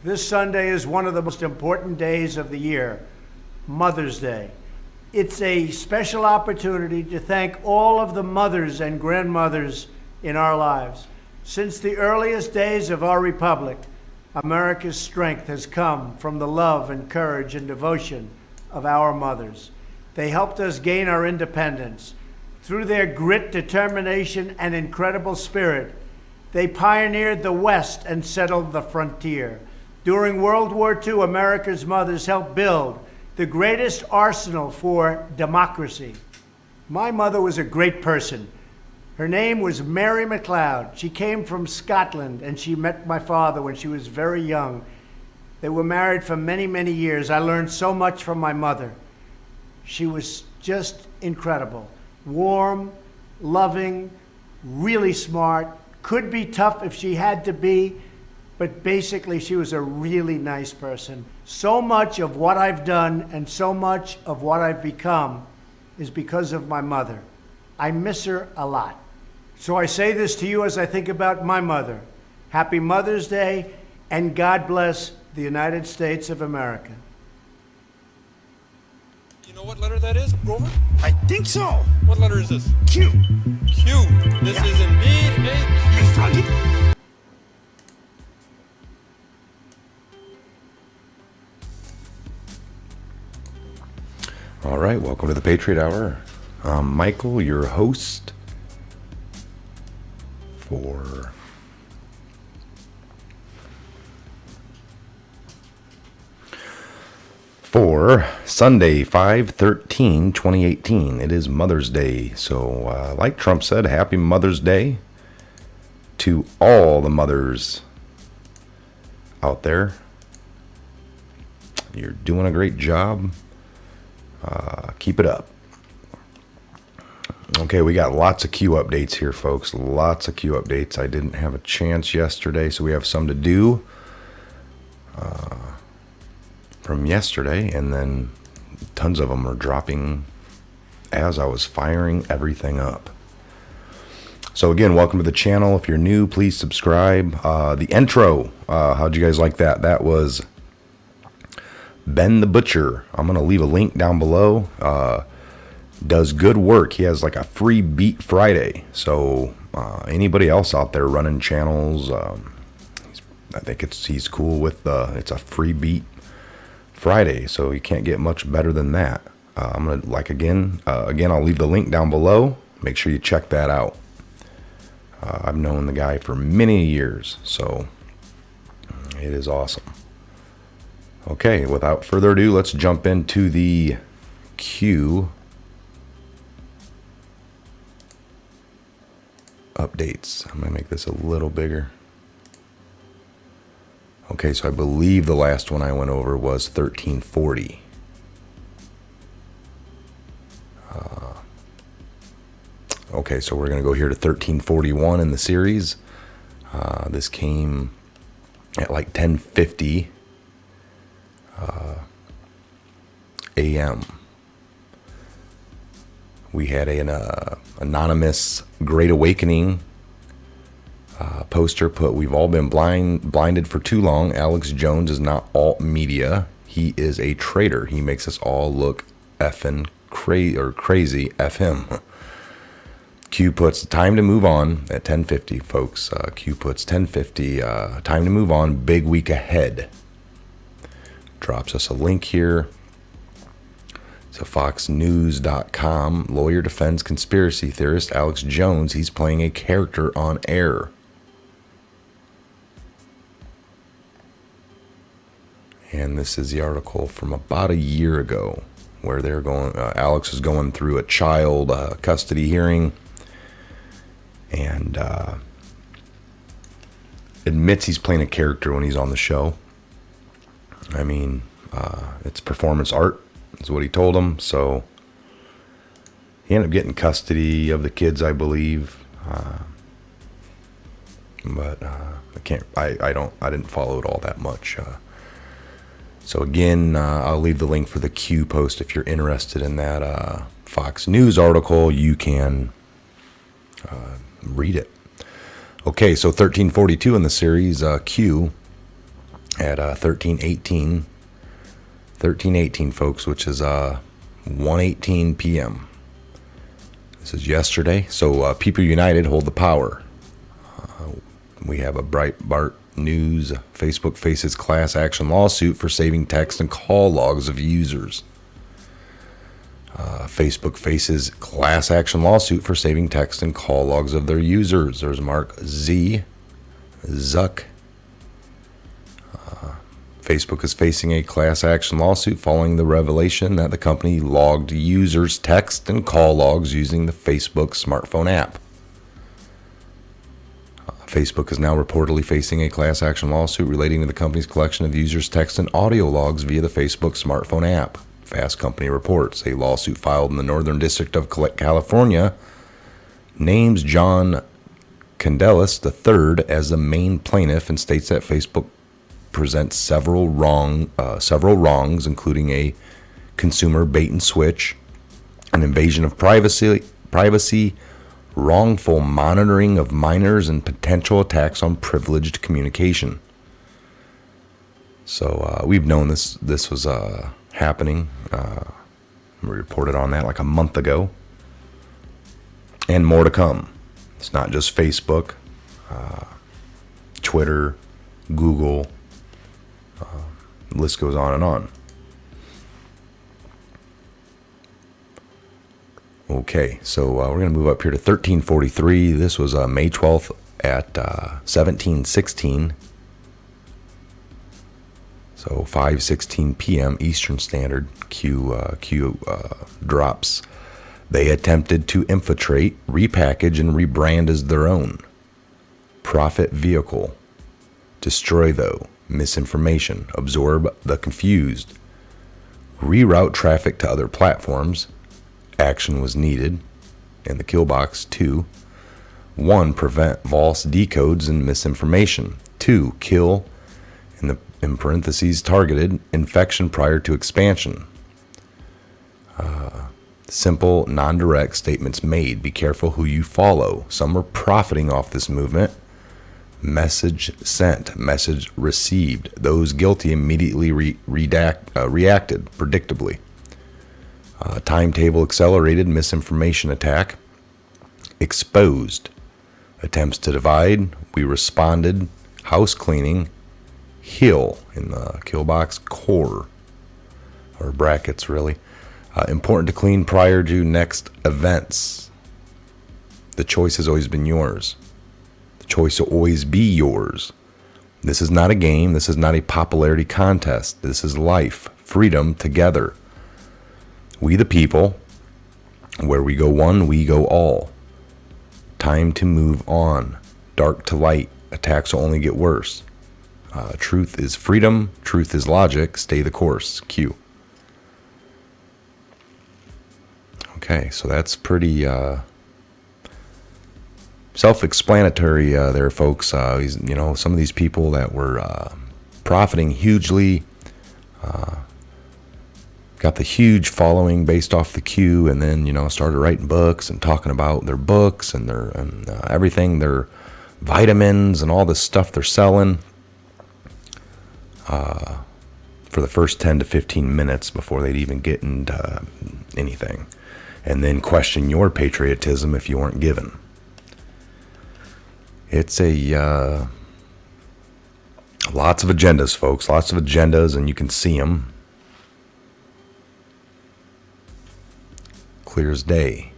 This Sunday is one of the most important days of the year, Mother's Day. It's a special opportunity to thank all of the mothers and grandmothers in our lives. Since the earliest days of our republic, America's strength has come from the love and courage and devotion of our mothers. They helped us gain our independence. Through their grit, determination, and incredible spirit, they pioneered the West and settled the frontier. During World War II, America's mothers helped build the greatest arsenal for democracy. My mother was a great person. Her name was Mary MacLeod. She came from Scotland, and she met my father when she was very young. They were married for many, many years. I learned so much from my mother. She was just incredible. Warm, loving, really smart, could be tough if she had to be, but basically she was a really nice person. So much of what I've done and so much of what I've become is because of my mother. I miss her a lot. So I say this to you as I think about my mother. Happy Mother's Day, and God bless the United States of America. You know what letter that is, Grover? I think so. What letter is this? Q. Q. This is indeed a Q. All right, welcome to the Patriot Hour. I'm Michael, your host for Sunday, 5/13/2018. It is Mother's Day. So, like Trump said, happy Mother's Day to all the mothers out there. You're doing a great job. Keep it up. Okay, we got lots of Q updates here, folks. Lots of Q updates. I didn't have a chance yesterday, so we have some to do from yesterday, and then tons of them are dropping as I was firing everything up. So again, welcome to the channel. If you're new, please subscribe. The intro, how'd you guys like that? That was Ben the Butcher. I'm going to leave a link down below. Does good work. He has like a free beat Friday. So anybody else out there running channels, I think he's cool with it's a free beat Friday. So you can't get much better than that. I'm going to again, I'll leave the link down below. Make sure you check that out. I've known the guy for many years, so it is awesome. Okay, without further ado, let's jump into the Q updates. I'm going to make this a little bigger. Okay, so I believe the last one I went over was 1340. Okay, so we're going to go here to 1341 in the series. This came at like 10:50 a.m. We had an anonymous Great Awakening poster put, "We've all been blinded for too long. Alex Jones is not alt media. He is a traitor. He makes us all look effing crazy. F him." Q puts time to move on at 10:50, folks. Q puts 10:50. Time to move on. Big week ahead. Drops us a link here. So foxnews.com. Lawyer defends conspiracy theorist Alex Jones. He's playing a character on air. And this is the article from about a year ago, where they're going. Alex is going through a child custody hearing, and admits he's playing a character when he's on the show. I mean, it's performance art, is what he told him. So he ended up getting custody of the kids, I believe. But I didn't follow it all that much. So again, I'll leave the link for the Q post if you're interested in that Fox News article. You can read it. Okay, so 1342 in the series, Q. at 13:18, folks, which is 1:18 p.m. This is yesterday. So People United hold the power. We have a Breitbart News. Facebook faces class action lawsuit for saving text and call logs of users. Facebook faces class action lawsuit for saving text and call logs of their users. There's Mark Zuck. Facebook is facing a class action lawsuit following the revelation that the company logged users' text and call logs using the Facebook smartphone app. Facebook is now reportedly facing a class action lawsuit relating to the company's collection of users' text and audio logs via the Facebook smartphone app. Fast Company reports a lawsuit filed in the Northern District of California names John Candelas III as the main plaintiff and states that Facebook presents several wrongs, including a consumer bait and switch, an invasion of privacy, wrongful monitoring of minors, and potential attacks on privileged communication. So we've known this was happening. We reported on that like a month ago, and more to come. It's not just Facebook, Twitter, Google. The list goes on and on. Okay, so we're going to move up here to 1343. This was May 12th at 17:16. So 5:16 p.m. Eastern Standard. Q drops. They attempted to infiltrate, repackage, and rebrand as their own. Profit vehicle. Destroy, though. Misinformation. Absorb the confused. Reroute traffic to other platforms. Action was needed. And the kill box. 2. 1. Prevent false decodes and misinformation. 2. Kill, in parentheses, targeted infection prior to expansion. Simple, non-direct statements made. Be careful who you follow. Some are profiting off this movement. Message sent. Message received. Those guilty immediately reacted, predictably. Timetable accelerated misinformation attack. Exposed. Attempts to divide. We responded. House cleaning. Heal in the kill box. Core. Or brackets, really. Important to clean prior to next events. The choice has always been yours. The choice will always be yours. This is not a game. This is not a popularity contest. This is life. Freedom together. We the people. Where we go one, we go all. Time to move on. Dark to light. Attacks will only get worse. Truth is freedom. Truth is logic. Stay the course. Q. Okay, so that's pretty self-explanatory there, folks. Some of these people that were profiting hugely, got the huge following based off the Q, and then started writing books and talking about their books and their everything, their vitamins and all this stuff they're selling for the first 10 to 15 minutes before they'd even get into anything. And then question your patriotism if you weren't given. It's lots of agendas, folks. Lots of agendas, and you can see them clear as day.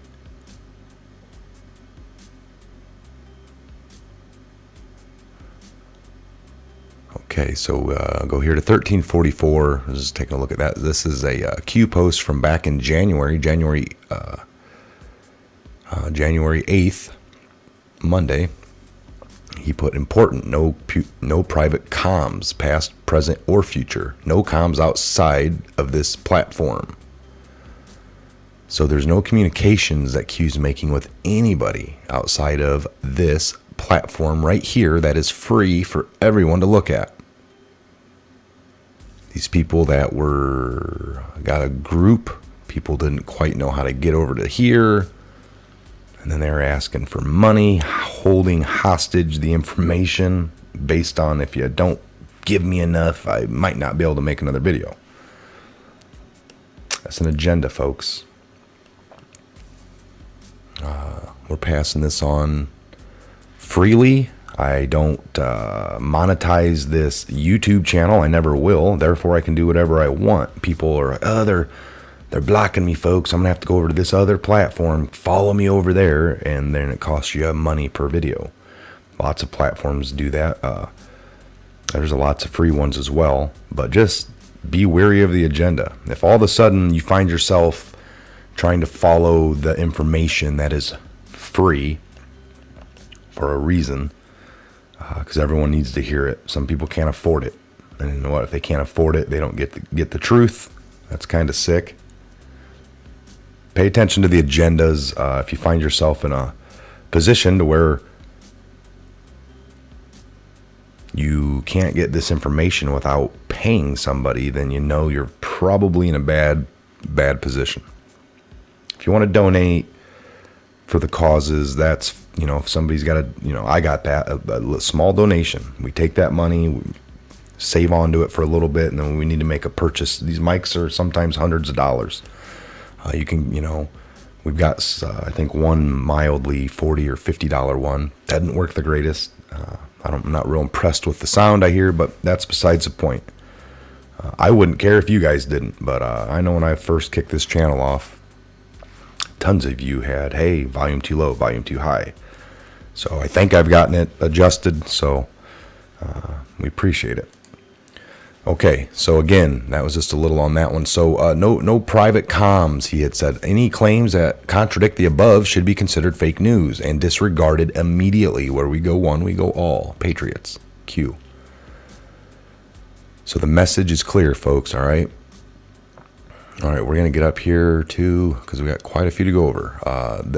Okay, so go here to 1344. Just taking a look at that. This is a Q post from back in January 8th, Monday. He put important, no private comms, past, present, or future. No comms outside of this platform. So there's no communications that Q's making with anybody outside of this platform right here that is free for everyone to look at. These people that got a group, people didn't quite know how to get over to here, and then they were asking for money, holding hostage the information based on if you don't give me enough, I might not be able to make another video. That's an agenda, folks. We're passing this on freely. I don't monetize this YouTube channel. I never will. Therefore, I can do whatever I want. People are like, oh, they're blocking me, folks. I'm going to have to go over to this other platform. Follow me over there. And then it costs you money per video. Lots of platforms do that. There's lots of free ones as well. But just be wary of the agenda. If all of a sudden you find yourself trying to follow the information that is free for a reason, because everyone needs to hear it. Some people can't afford it. And you know what? If they can't afford it, they don't get the truth. That's kind of sick. Pay attention to the agendas. If you find yourself in a position to where you can't get this information without paying somebody, then you know you're probably in a bad position. If you want to donate for the causes, that's, if somebody's got I got that, a small donation. We take that money, we save onto it for a little bit, and then we need to make a purchase. These mics are sometimes hundreds of dollars. You can, we've got, I think, one mildly $40 or $50 one. Doesn't work the greatest. I'm not real impressed with the sound I hear, but that's besides the point. I wouldn't care if you guys didn't, but I know when I first kicked this channel off, tons of you had, hey, volume too low, volume too high. So I think I've gotten it adjusted, so we appreciate it. Okay, so again, that was just a little on that one. So no private comms, he had said. Any claims that contradict the above should be considered fake news and disregarded immediately. Where we go one, we go all. Patriots. Q. So the message is clear, folks, all right? All right, we're going to get up here too, because we got quite a few to go over.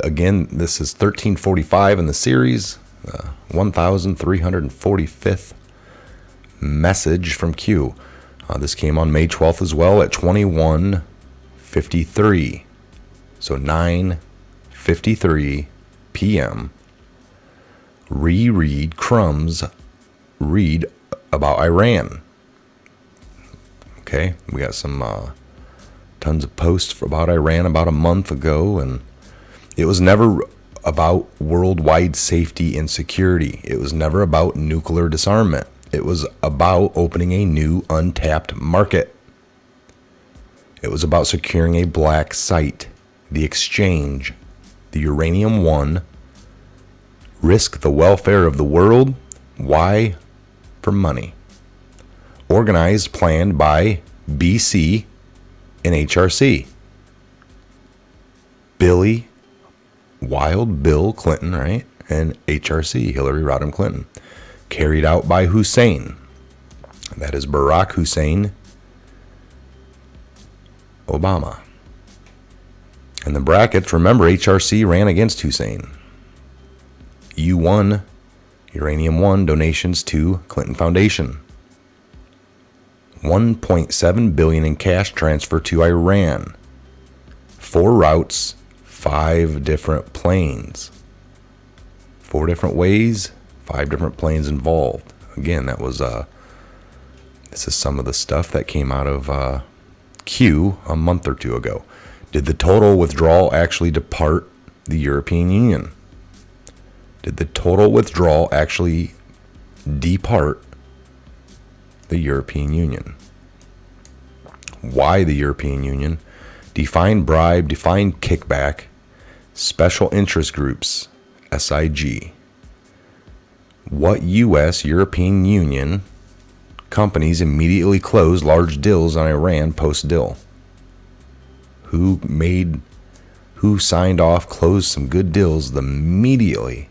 Again, this is 1345 in the series, 1345th message from Q. This came on May 12th as well at 21:53. So 9:53 p.m. Reread Crumb's read about Iran. Okay, we got some tons of posts about Iran about a month ago, and it was never about worldwide safety and security. It was never about nuclear disarmament. It was about opening a new untapped market. It was about securing a black site, the exchange, the Uranium One, risk the welfare of the world. Why? For money. Organized, planned by BC and HRC. Wild Bill Clinton, right? And HRC, Hillary Rodham Clinton. Carried out by Hussein. That is Barack Hussein Obama. And the brackets, remember, HRC ran against Hussein. U1, Uranium One, donations to Clinton Foundation. $1.7 billion in cash transfer to Iran. 4 routes, 5 different planes. 4 different ways, 5 different planes involved. Again, that was this is some of the stuff that came out of Q a month or two ago. Did the total withdrawal actually depart the European Union? Did the total withdrawal actually depart the European Union? Why the European Union? Define bribe, define kickback, special interest groups, SIG. What U.S. European Union companies immediately closed large deals on Iran post-deal? Who signed off, closed some good deals immediately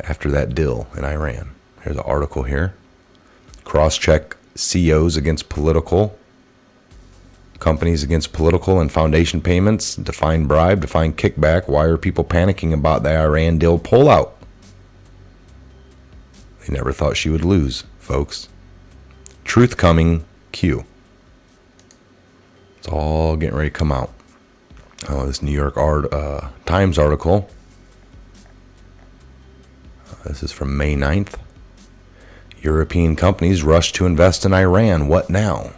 after that deal in Iran? Here's an article here. Cross-check CEOs against political companies against political and foundation payments. Define bribe, define kickback. Why are people panicking about the Iran deal pullout? They never thought she would lose, folks. Truth coming, Q. It's all getting ready to come out. Oh, this New York Times article. This is from May 9th. European companies rush to invest in Iran. What now?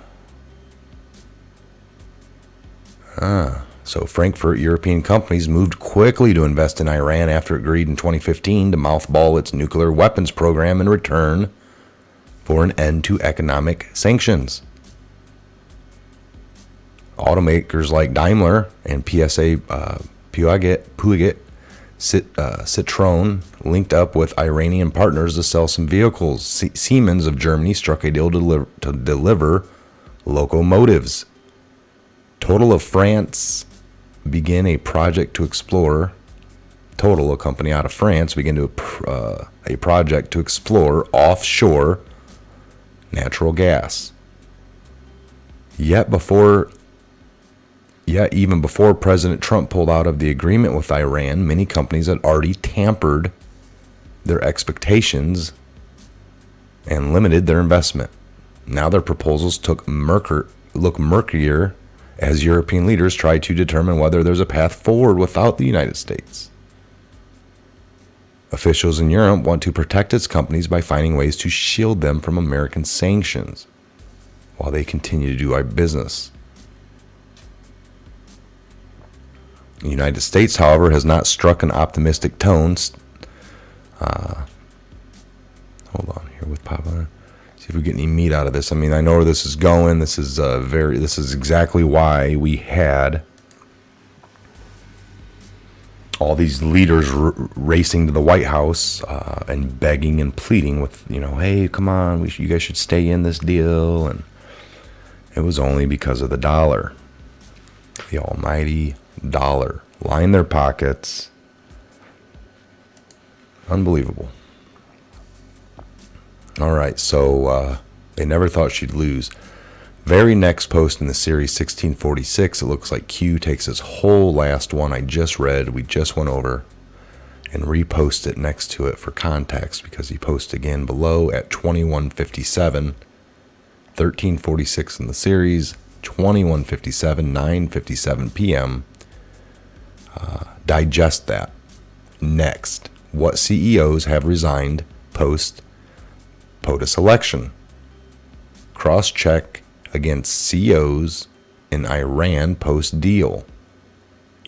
So Frankfurt European companies moved quickly to invest in Iran after it agreed in 2015 to mothball its nuclear weapons program in return for an end to economic sanctions. Automakers like Daimler and PSA Puget Citroën linked up with Iranian partners to sell some vehicles. Siemens of Germany struck a deal to deliver locomotives. Total of France began a project to explore. Total, a company out of France, began a project to explore offshore natural gas. Yet even before President Trump pulled out of the agreement with Iran, many companies had already tampered their expectations and limited their investment. Now their proposals look murkier as European leaders try to determine whether there's a path forward without the United States. Officials in Europe want to protect its companies by finding ways to shield them from American sanctions while they continue to do our business. The United States, however, has not struck an optimistic tone. Hold on here with Papa. See if we get any meat out of this. I mean, I know where this is going. This is exactly why we had all these leaders racing to the White House and begging and pleading with, hey, come on, you guys should stay in this deal. And it was only because of the dollar, the almighty dollar. Line their pockets. Unbelievable. All right, so they never thought she'd lose. Very next post in the series, 1646, it looks like Q takes his whole last one I just read, we just went over, and reposts it next to it for context, because he posts again below at 2157, 1346 in the series, 2157, 9:57 p.m. Digest that. Next, what CEOs have resigned post POTUS election? Cross-check against CEOs in Iran post deal.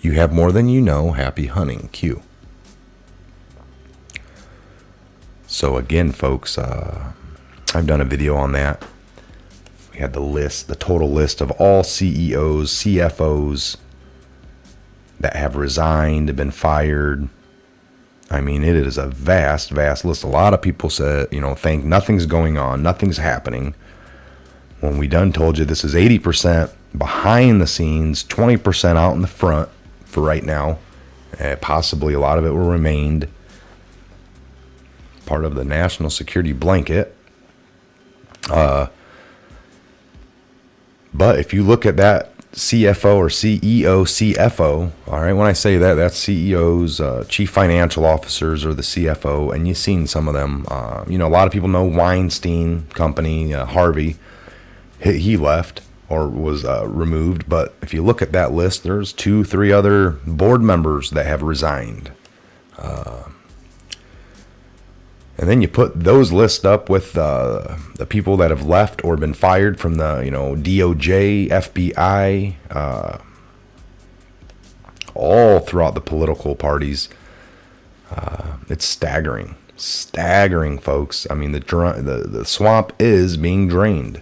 You have more than you know. Happy hunting, Q. So again, folks, I've done a video on that. We had the total list of all CEOs, CFOs that have resigned, been fired. I mean, it is a vast, vast list. A lot of people said, think nothing's going on, nothing's happening. When we done told you this is 80% behind the scenes, 20% out in the front for right now. Possibly a lot of it will remain part of the national security blanket. But if you look at that CFO or CEO, CFO, all right, when I say that, that's CEOs, chief financial officers, or the CFO, and you've seen some of them. A lot of people know Weinstein Company, Harvey. He left or was removed, but if you look at that list, there's 2-3 other board members that have resigned. And then you put those lists up with the people that have left or been fired from the DOJ, FBI, all throughout the political parties. It's staggering, folks. I mean, the swamp is being drained,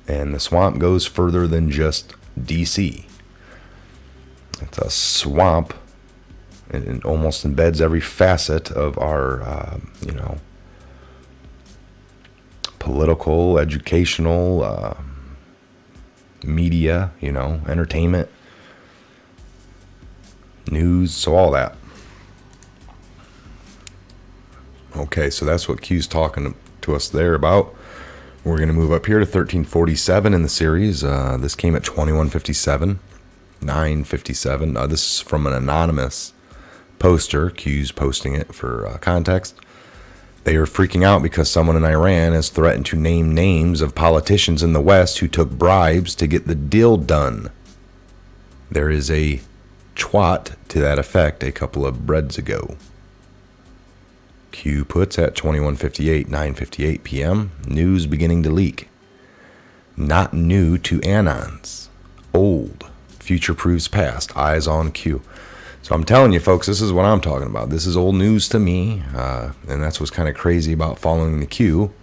and the swamp goes further than just DC. It's a swamp. It almost embeds every facet of our, political, educational, media, entertainment, news, so all that. Okay, so that's what Q's talking to us there about. We're going to move up here to 1347 in the series. This came at 2157, 9:57. This is from an anonymous poster. Q's posting it for context. They are freaking out because someone in Iran has threatened to name names of politicians in the West who took bribes to get the deal done. There is a twat to that effect a couple of breads ago. Q puts at 21:58, 9:58 p.m. News beginning to leak. Not new to Anons. Old. Future proves past. Eyes on Q. So I'm telling you, folks, this is what I'm talking about. This is old news to me, and that's what's kind of crazy about following the Q.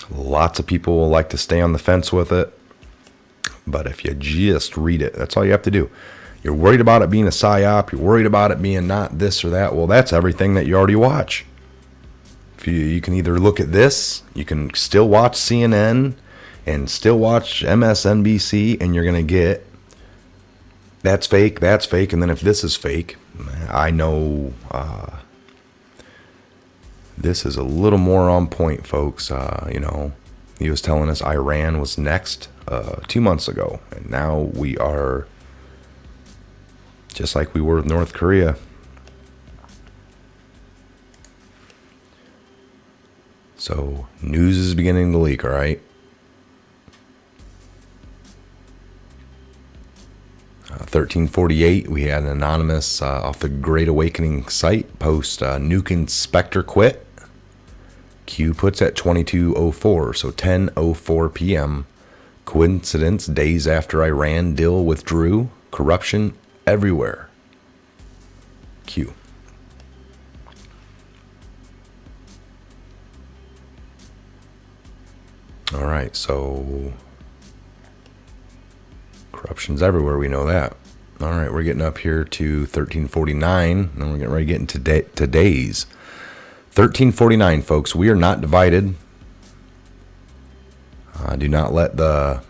Lots of people will like to stay on the fence with it, but if you just read it, that's all you have to do. You're worried about it being a psyop. You're worried about it being not this or that. Well, that's everything that you already watch. If you can either look at this, you can still watch CNN and still watch MSNBC, and you're going to get that's fake, and then if this is fake, I know this is a little more on point, folks. He was telling us Iran was next 2 months ago, and now we are just like we were with North Korea. So news is beginning to leak, all right? 1348, we had an anonymous off the Great Awakening site post, nuke inspector quit. Q puts at 22:04, so 10:04 p.m. Coincidence, days after Iran deal withdrew. Corruption everywhere. Q. All right, so corruption's everywhere. We know that. All right, we're getting up here to 1349, and we're getting ready to get into today's 1349, folks. We are not divided. Do not let the...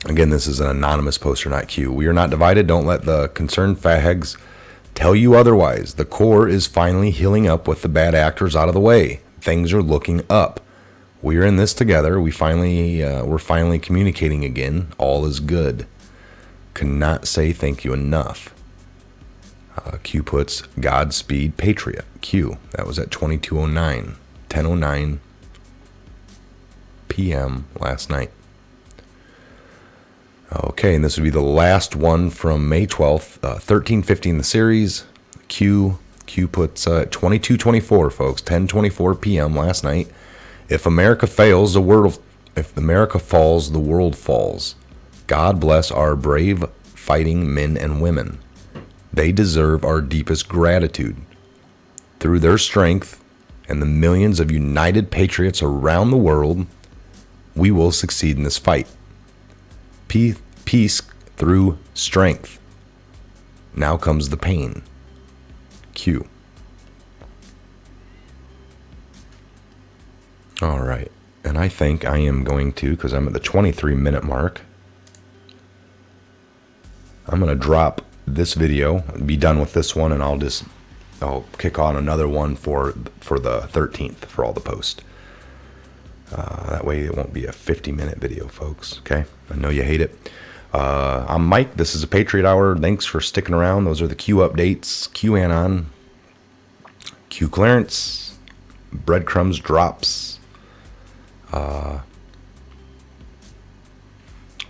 Again, this is an anonymous poster, not Q. We are not divided. Don't let the concerned fags tell you otherwise. The core is finally healing up with the bad actors out of the way. Things are looking up. We're in this together. We're finally communicating again. All is good. Cannot say thank you enough. Q puts Godspeed Patriot. Q. That was at 22:09, 10:09 p.m. last night. Okay, and this would be the last one from May 12th, 1350 in the series. Q puts 22:24, folks, 10:24 p.m. last night. If America fails, if America falls, the world falls. God bless our brave fighting men and women. They deserve our deepest gratitude. Through their strength and the millions of united patriots around the world, we will succeed in this fight. Peace through strength. Now comes the pain. Q. All right, and I think I am going to, because I'm at the 23-minute mark, I'm going to drop this video, be done with this one, and I'll kick on another one for the 13th for all the posts. That way it won't be a 50-minute video, folks. Okay, I know you hate it. I'm Mike. This is a Patriot Hour. Thanks for sticking around. Those are the Q updates, Q Anon, Q clearance, breadcrumbs drops.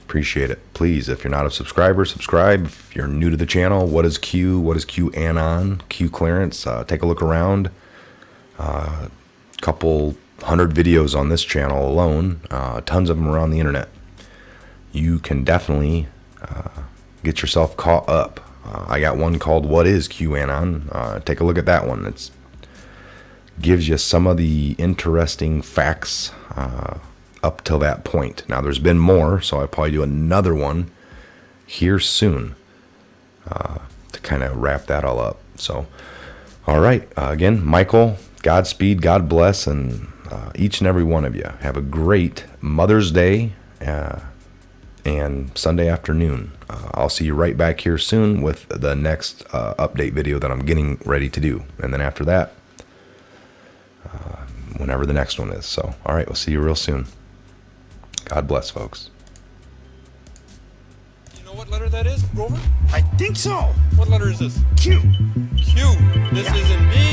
Appreciate it. Please, if you're not a subscriber, subscribe. If you're new to the channel, what is Q? What is Q Anon? Q clearance? Take a look around. Couple 100 videos on this channel alone. Tons of them around the internet. You can definitely get yourself caught up. I got one called "What is QAnon?" Take a look at that one. It gives you some of the interesting facts up till that point. Now there's been more, so I'll probably do another one here soon to kind of wrap that all up. So, all right, again, Michael, Godspeed, God bless, and each and every one of you have a great Mother's Day and Sunday afternoon. I'll see you right back here soon with the next update video that I'm getting ready to do, and then after that, whenever the next one is. So, all right, we'll see you real soon. God bless, folks. You know what letter that is, Grover? I think so. What letter is this? Q. Q. This is indeed